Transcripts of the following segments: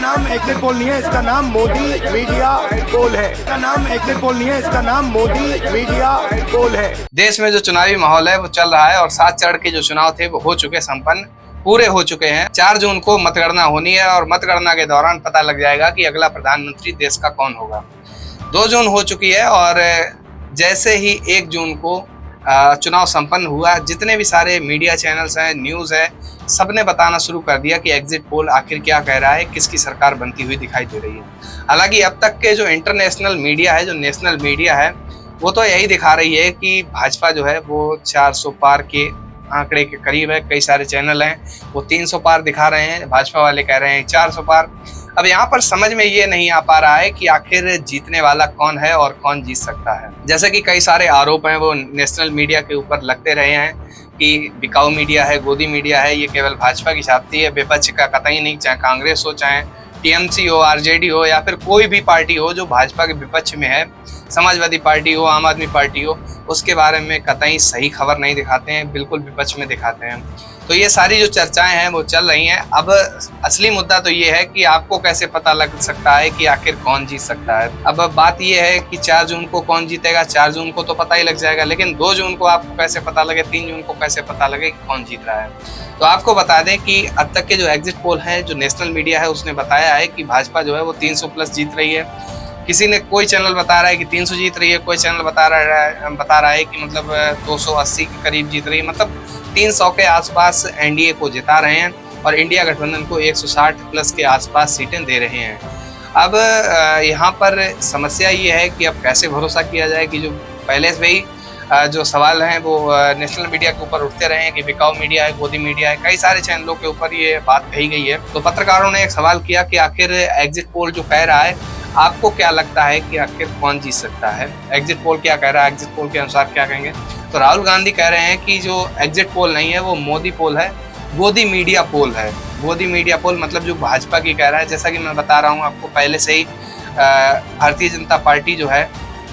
नाम exit poll नहीं है, इसका नाम मोदी मीडिया पोल है। इसका नाम एग्जिट पोल नहीं है, इसका नाम मोदी मीडिया पोल है। देश में जो चुनावी माहौल है वो चल रहा है और 7 चरण के जो चुनाव थे वो हो चुके, संपन्न पूरे हो चुके हैं। 4 जून को मतगणना होनी है और मतगणना के दौरान पता लग जाएगा कि अगला प्रधानमंत्री देश का कौन होगा। 2 जून हो चुकी है और जैसे ही 1 जून को चुनाव संपन्न हुआ, जितने भी सारे मीडिया चैनल्स हैं, न्यूज़ है, सबने बताना शुरू कर दिया कि एग्जिट पोल आखिर क्या कह रहा है, किसकी सरकार बनती हुई दिखाई दे रही है। हालांकि अब तक के जो इंटरनेशनल मीडिया है, जो नेशनल मीडिया है, वो तो यही दिखा रही है कि भाजपा जो है वो 400 पार के आंकड़े के करीब है। कई सारे चैनल हैं वो 300 पार दिखा रहे हैं, भाजपा वाले कह रहे हैं 400 पार। अब यहाँ पर समझ में ये नहीं आ पा रहा है कि आखिर जीतने वाला कौन है और कौन जीत सकता है। जैसे कि कई सारे आरोप हैं वो नेशनल मीडिया के ऊपर लगते रहे हैं कि बिकाऊ मीडिया है, गोदी मीडिया है, ये केवल भाजपा की छापती है, विपक्ष का कतई नहीं, चाहे कांग्रेस हो, चाहे टीएमसी हो, आरजेडी हो, या फिर कोई भी पार्टी हो जो भाजपा के विपक्ष में है, समाजवादी पार्टी हो, आम आदमी पार्टी हो, उसके बारे में कतई सही खबर नहीं दिखाते हैं, बिल्कुल विपक्ष में दिखाते हैं। तो ये सारी जो चर्चाएं हैं वो चल रही हैं। अब असली मुद्दा तो ये है कि आपको कैसे पता लग सकता है कि आखिर कौन जीत सकता है। अब बात ये है कि 4 जून को कौन जीतेगा, 4 जून को तो पता ही लग जाएगा, लेकिन 2 जून को आपको कैसे पता लगे, 3 जून को कैसे पता लगे कि कौन जीत रहा है। तो आपको बता दें कि अब तक के जो एग्जिट पोल है, जो नेशनल मीडिया है, उसने बताया है कि भाजपा जो है वो 300 प्लस जीत रही है। किसी ने, कोई चैनल बता रहा है कि 300 जीत रही है, कोई चैनल बता रहा है कि मतलब 280 के करीब जीत रही है, मतलब 300 के आसपास एनडीए को जिता रहे हैं और इंडिया गठबंधन को 160 प्लस के आसपास सीटें दे रहे हैं। अब यहाँ पर समस्या ये है कि अब कैसे भरोसा किया जाए कि जो पहले से ही जो सवाल हैं वो नेशनल मीडिया के ऊपर उठते रहे हैं कि बिकाऊ मीडिया है, गोदी मीडिया है, कई सारे चैनलों के ऊपर ये बात कही गई है। तो पत्रकारों ने एक सवाल किया कि आखिर एग्जिट पोल जो कह रहा है, आपको क्या लगता है कि आखिर कौन जीत सकता है? एग्जिट पोल क्या कह रहा है, एग्जिट पोल के अनुसार क्या कहेंगे? तो राहुल गांधी कह रहे हैं कि जो एग्जिट पोल नहीं है वो मोदी पोल है, गोदी मीडिया पोल है। गोदी मीडिया पोल मतलब जो भाजपा की कह रहा है। जैसा कि मैं बता रहा हूँ आपको पहले से ही, भारतीय जनता पार्टी जो है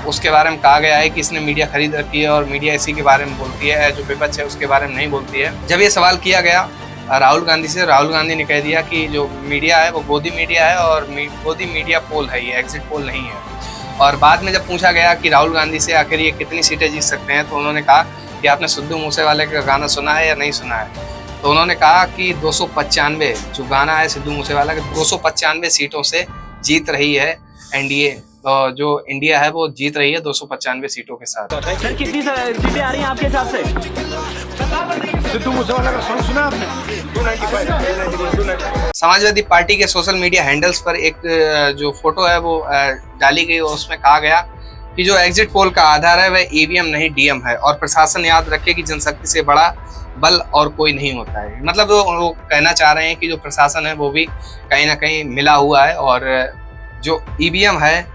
उसके बारे में कहा गया है कि इसने मीडिया खरीद रखी है और मीडिया इसी के बारे में बोलती है, जो विपक्ष है उसके बारे में नहीं बोलती है। जब ये सवाल किया गया राहुल गांधी से, राहुल गांधी ने कह दिया कि जो मीडिया है वो गोदी मीडिया है और गोदी मीडिया पोल है, ये एग्जिट पोल नहीं है। और बाद में जब पूछा गया कि राहुल गांधी से आखिर ये कितनी सीटें जीत सकते हैं, तो उन्होंने कहा कि आपने सिद्धू मूसेवाले का गाना सुना है या नहीं सुना है? तो उन्होंने कहा कि 295 जो गाना है सिद्धू मूसेवाला का, 295 सीटों से जीत रही है एनडीए। जो इंडिया है वो जीत रही है 295 सीटों के साथ। सर कितनी सीटें आ रही हैं आपके हिसाब से? सिद्धू मूसेवाला का सॉन्ग सुना आपने? 295। समाजवादी पार्टी के सोशल मीडिया हैंडल्स पर एक जो फोटो है वो डाली गई और उसमें कहा गया कि जो एग्जिट पोल का आधार है वह ईवीएम नहीं डीएम है और प्रशासन याद रखे कि जनशक्ति से बड़ा बल और कोई नहीं होता है। मतलब वो कहना चाह रहे हैं कि जो प्रशासन है वो भी कहीं ना कहीं मिला हुआ है और जो ईवीएम है,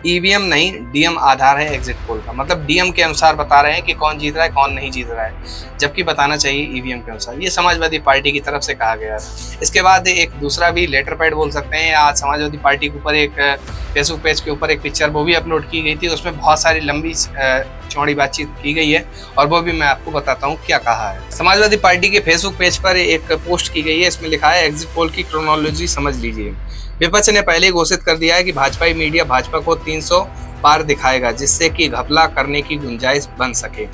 ईवीएम नहीं डीएम आधार है एग्जिट पोल का। मतलब डीएम के अनुसार बता रहे हैं कि कौन जीत रहा है, कौन नहीं जीत रहा है, जबकि बताना चाहिए ईवीएम के अनुसार। ये समाजवादी पार्टी की तरफ से कहा गया है। इसके बाद एक दूसरा भी लेटर पैड बोल सकते हैं, आज समाजवादी पार्टी के ऊपर एक फेसबुक पेज के ऊपर एक पिक्चर वो भी अपलोड की गई थी, उसमें बहुत सारी लंबी चौड़ी बातचीत की गई है और वो भी मैं आपको बताता हूँ क्या कहा है। समाजवादी पार्टी के फेसबुक पेज पर एक पोस्ट की गई है, इसमें लिखा है एग्जिट पोल की क्रोनोलॉजी समझ लीजिए। विपक्ष ने पहले ही घोषित कर दिया है कि भाजपाई मीडिया भाजपा को 300 पार दिखाएगा जिससे कि घपला करने की गुंजाइश बन सके।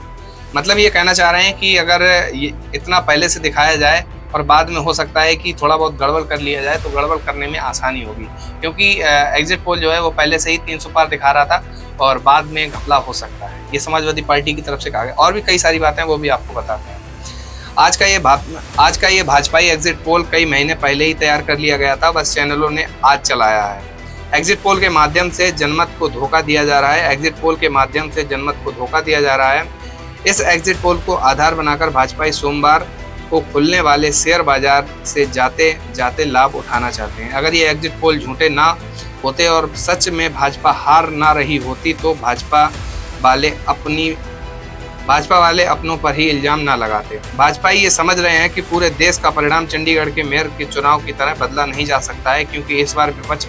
मतलब ये कहना चाह रहे हैं कि अगर ये इतना पहले से दिखाया जाए और बाद में हो सकता है कि थोड़ा बहुत गड़बड़ कर लिया जाए तो गड़बड़ करने में आसानी होगी, क्योंकि एग्जिट पोल जो है वो पहले से ही 300 पार दिखा रहा था और बाद में घपला हो सकता है। ये समाजवादी पार्टी की तरफ से कहा गया। और भी कई सारी बातें वो भी आपको बताते हैं। आज का ये भाजपाई एग्जिट पोल कई महीने पहले ही तैयार कर लिया गया था, बस चैनलों ने आज चलाया है। एग्जिट पोल के माध्यम से जनमत को धोखा दिया जा रहा है। एग्जिट पोल के माध्यम से जनमत को धोखा दिया जा रहा है। इस एग्जिट पोल को आधार बनाकर भाजपाई सोमवार को खुलने वाले शेयर बाजार से जाते जाते लाभ उठाना चाहते हैं। अगर ये एग्जिट पोल झूठे ना होते और सच में भाजपा हार ना रही होती तो भाजपा वाले अपनों पर ही इल्जाम ना लगाते। भाजपाई ये समझ रहे हैं कि पूरे देश का परिणाम चंडीगढ़ के मेयर के चुनाव की तरह बदला नहीं जा सकता है, क्योंकि इस बार विपक्ष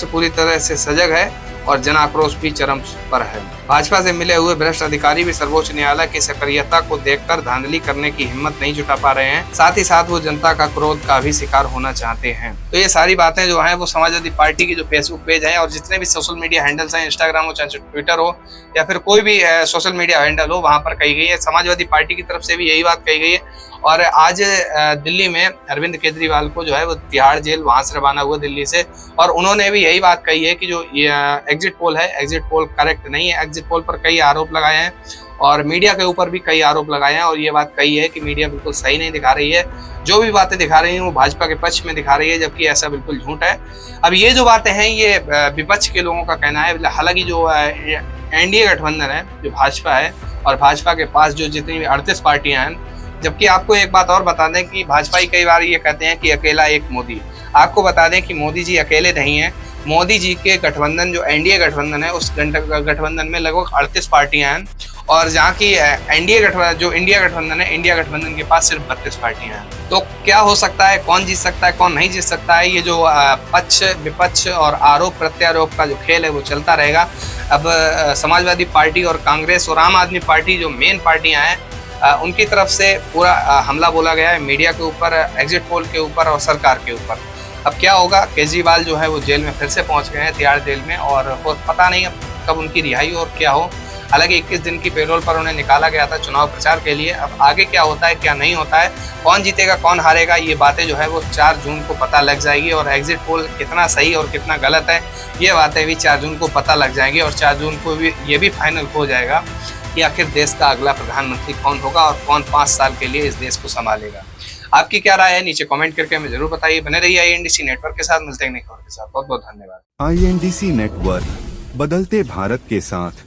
पूरी तरह से सजग है और जन आक्रोश भी चरम पर है। भाजपा से मिले हुए भ्रष्ट अधिकारी भी सर्वोच्च न्यायालय की सक्रियता को देखकर धांधली करने की हिम्मत नहीं जुटा पा रहे हैं। साथ ही साथ वो जनता का क्रोध का भी शिकार होना चाहते हैं। तो ये सारी बातें जो हैं वो समाजवादी पार्टी की जो फेसबुक पेज है और जितने भी सोशल मीडिया हैंडल्स हैं, इंस्टाग्राम हो चाहे ट्विटर हो या फिर कोई भी सोशल मीडिया हैंडल हो, वहां पर कही गई है। समाजवादी पार्टी की तरफ से भी यही बात कही गई है। और आज दिल्ली में अरविंद केजरीवाल को जो है वो तिहाड़ जेल वहां से रवाना हुआ दिल्ली से, और उन्होंने भी यही बात कही है कि जो एग्जिट पोल है, एग्जिट पोल करेक्ट नहीं है। एग्जिट पोल पर कई आरोप लगाए हैं और मीडिया के ऊपर भी कई आरोप लगाए हैं, और ये बात कही है कि मीडिया बिल्कुल सही नहीं दिखा रही है। जो भी बातें दिखा रही है वो भाजपा के पक्ष में दिखा रही है, जबकि ऐसा बिल्कुल झूठ है। अब ये जो बातें हैं ये विपक्ष के लोगों का कहना है। हालांकि जो एनडीए गठबंधन है, जो भाजपा है, और भाजपा के पास जो जितनी 38 पार्टियां हैं, जबकि आपको एक बात और बता दें कि भाजपा ही कई बार ये कहते हैं कि अकेला एक मोदी। आपको बता दें कि मोदी जी अकेले नहीं है। मोदी जी के गठबंधन जो एनडीए गठबंधन है, उस गठबंधन में लगभग 38 पार्टियां हैं, और जहाँ की एनडीए गठबंधन जो इंडिया गठबंधन है, इंडिया गठबंधन के पास सिर्फ 32 पार्टियां हैं। तो क्या हो सकता है, कौन जीत सकता है, कौन नहीं जीत सकता है, ये जो पक्ष विपक्ष और आरोप प्रत्यारोप का जो खेल है वो चलता रहेगा। अब समाजवादी पार्टी और कांग्रेस और आम आदमी पार्टी जो मेन पार्टियां हैं, उनकी तरफ से पूरा हमला बोला गया है मीडिया के ऊपर, एग्जिट पोल के ऊपर और सरकार के ऊपर। अब क्या होगा, केजरीवाल जो है वो जेल में फिर से पहुंच गए हैं, तिहाड़ जेल में, और पता नहीं अब कब उनकी रिहाई और क्या हो। हालांकि 21 दिन की पेरोल पर उन्हें निकाला गया था चुनाव प्रचार के लिए। अब आगे क्या होता है, क्या नहीं होता है, कौन जीतेगा कौन हारेगा, ये बातें जो है वो 4 जून को पता लग जाएगी। और एग्जिट पोल कितना सही और कितना गलत है, ये बातें भी 4 जून को पता लग जाएंगी। और 4 जून को भी ये भी फाइनल हो जाएगा कि आखिर देश का अगला प्रधानमंत्री कौन होगा और कौन 5 साल के लिए इस देश को संभालेगा। आपकी क्या राय है, नीचे कमेंट करके हमें जरूर बताइए। बने रहिए INDC नेटवर्क के साथ। मिलते हैं नई खबर के साथ। बहुत बहुत धन्यवाद। INDC नेटवर्क, बदलते भारत के साथ।